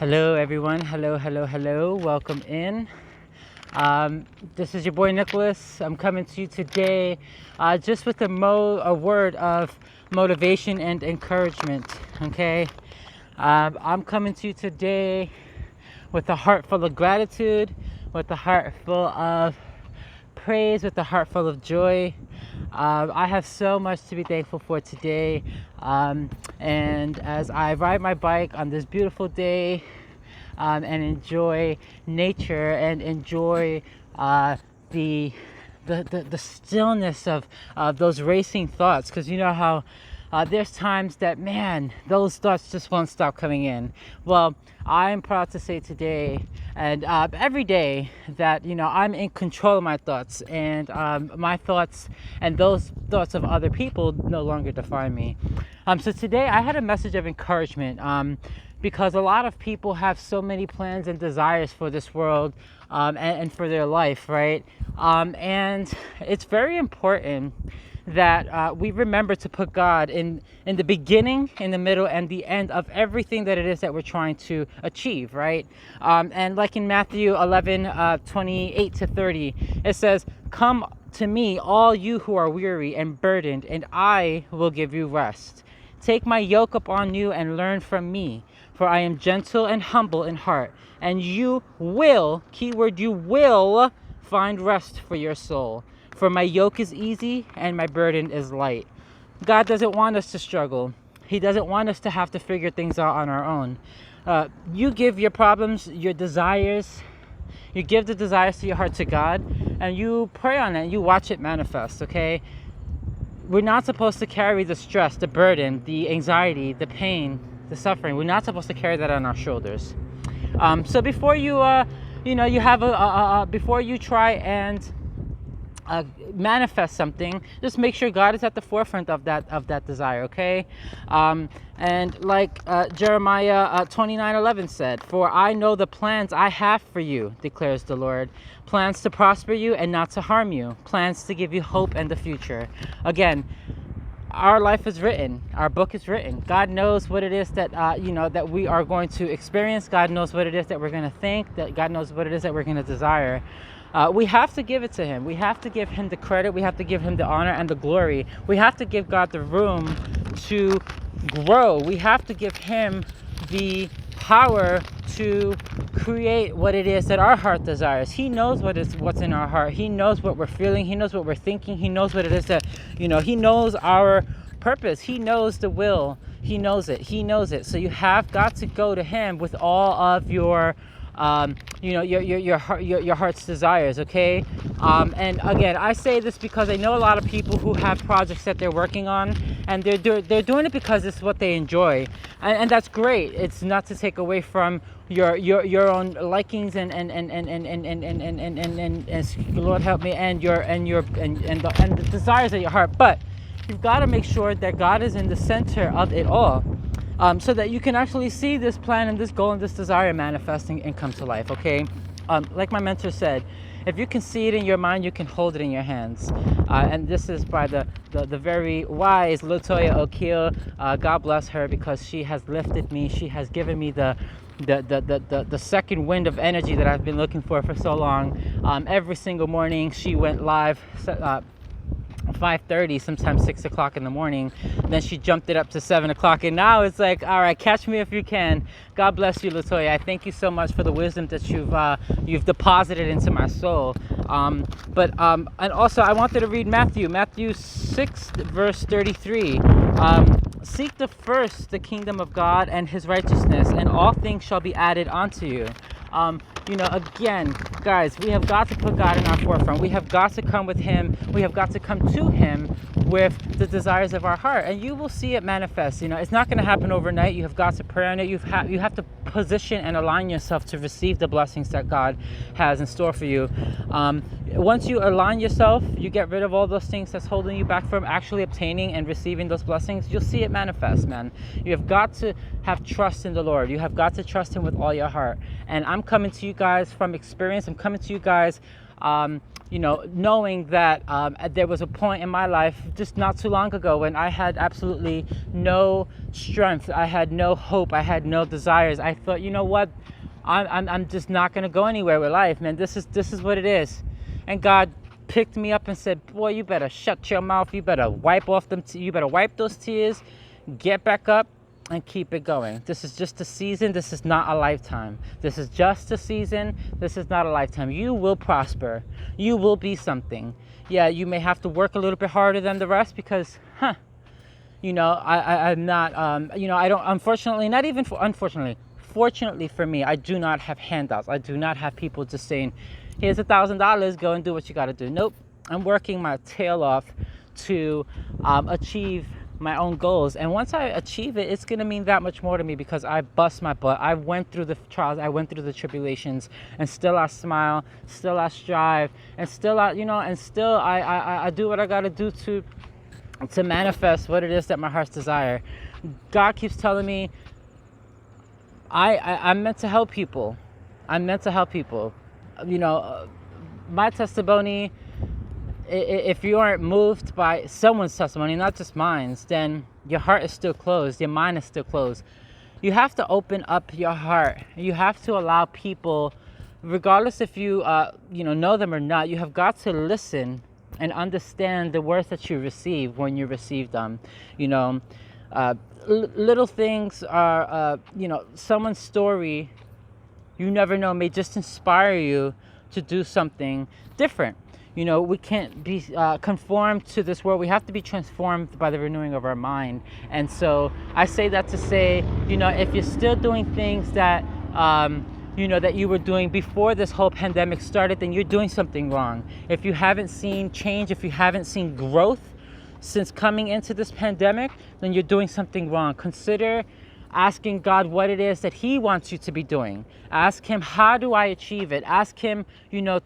Hello, everyone. Hello, hello, hello. Welcome in. This is your boy Nicholas. I'm coming to you today just with a word of motivation and encouragement. Okay. I'm coming to you today with a heart full of gratitude, with a heart full of praise, with a heart full of joy. I have so much to be thankful for today. And as I ride my bike on this beautiful day and enjoy nature and enjoy the, the stillness of those racing thoughts, because you know how there's times that, man, those thoughts just won't stop coming in. Well, I'm proud to say today and every day that, I'm in control of my thoughts, and my thoughts and those thoughts of other people no longer define me. So today I had a message of encouragement because a lot of people have so many plans and desires for this world and for their life, right? And it's very important that we remember to put God in the beginning, in the middle, and the end of everything that it is that we're trying to achieve, right? And like in Matthew 11, 28 to 30, it says, "Come to me, all you who are weary and burdened, and I will give you rest. Take my yoke upon you and learn from me, for I am gentle and humble in heart, and you will, keyword, you will find rest for your soul. For my yoke is easy and my burden is light." God doesn't want us to struggle. He doesn't want us to have to figure things out on our own. You give your problems, your desires, you give the desires to your heart to God, and you pray on it, and you watch it manifest, okay? We're not supposed to carry the stress, the burden, the anxiety, the pain, the suffering. We're not supposed to carry that on our shoulders. So before you, you have before you try and manifest something, just make sure God is at the forefront of that desire, okay? And like Jeremiah 29:11 said, "For I know the plans I have for you, declares the Lord, plans to prosper you and not to harm you, plans to give you hope and the future." Again, our life is written, our book is written. God knows what it is that that we are going to experience. God knows what it is that we're going to think. That God knows what it is that we're going to desire. We have to give it to him. We have to give him the credit. We have to give him the honor and the glory. We have to give God the room to grow. We have to give him the power to create what it is that our heart desires. He knows what's in our heart. He knows what we're feeling. He knows what we're thinking. He knows what it is that, he knows our purpose. He knows the will. He knows it. He knows it. So you have got to go to him with all of your your heart's desires, okay? And again, I say this because I know a lot of people who have projects that they're working on, and they're doing it because it's what they enjoy, and that's great. It's not to take away from your own likings and Lord help me, and the desires of your heart, but you've got to make sure that God is in the center of it all. So that you can actually see this plan and this goal and this desire manifesting and come to life, okay? Like my mentor said, if you can see it in your mind, you can hold it in your hands. And this is by the very wise Latoya O'Keel. God bless her, because she has lifted me. She has given me the second wind of energy that I've been looking for so long. Every single morning she went live 5:30, sometimes 6 o'clock in the morning. Then she jumped it up to 7 o'clock, and now it's like, all right, catch me if you can. God bless you, Latoya. I thank you so much for the wisdom that you've deposited into my soul. And also I wanted to read Matthew 6 verse 33. "Seek first the kingdom of God and his righteousness, and all things shall be added unto you." Again, guys, we have got to put God in our forefront. We have got to come with him. We have got to come to him with the desires of our heart, and you will see it manifest. It's not going to happen overnight. You have got to pray on it. You have to position and align yourself to receive the blessings that God has in store for you. Once you align yourself, you get rid of all those things that's holding you back from actually obtaining and receiving those blessings. You'll see it manifest, man. You have got to have trust in the Lord. You have got to trust him with all your heart. And I'm coming to you guys from experience. I'm coming to you guys knowing that there was a point in my life just not too long ago when I had absolutely no strength, I had no hope, I had no desires. I thought, you know what, I'm just not gonna go anywhere with life, man. This is what it is. And God picked me up and said, boy, you better shut your mouth. You better wipe off you better wipe those tears, get back up, and keep it going. This is just a season. This is not a lifetime. This is just a season. This is not a lifetime. You will prosper. You will be something. Yeah, you may have to work a little bit harder than the rest because, I'm not, I don't, unfortunately, not even for, unfortunately, fortunately for me, I do not have handouts. I do not have people just saying, here's $1,000, go and do what you got to do. Nope. I'm working my tail off to achieve my own goals. And once I achieve it, it's going to mean that much more to me because I bust my butt. I went through the trials, I went through the tribulations, and still I smile, still I strive, and still I do what I got to do to manifest what it is that my heart's desire. God keeps telling me I'm meant to help people. I'm meant to help people. My testimony, if you aren't moved by someone's testimony, not just mine, then your heart is still closed, your mind is still closed. You have to open up your heart. You have to allow people, regardless if you know them or not, you have got to listen and understand the words that you receive when you receive them. Little things are, someone's story, you never know, may just inspire you to do something different. We can't be conformed to this world. We have to be transformed by the renewing of our mind. And so I say that to say, if you're still doing things that, that you were doing before this whole pandemic started, then you're doing something wrong. If you haven't seen change, if you haven't seen growth since coming into this pandemic, then you're doing something wrong. Consider asking God what it is that He wants you to be doing. Ask Him, how do I achieve it? Ask Him, to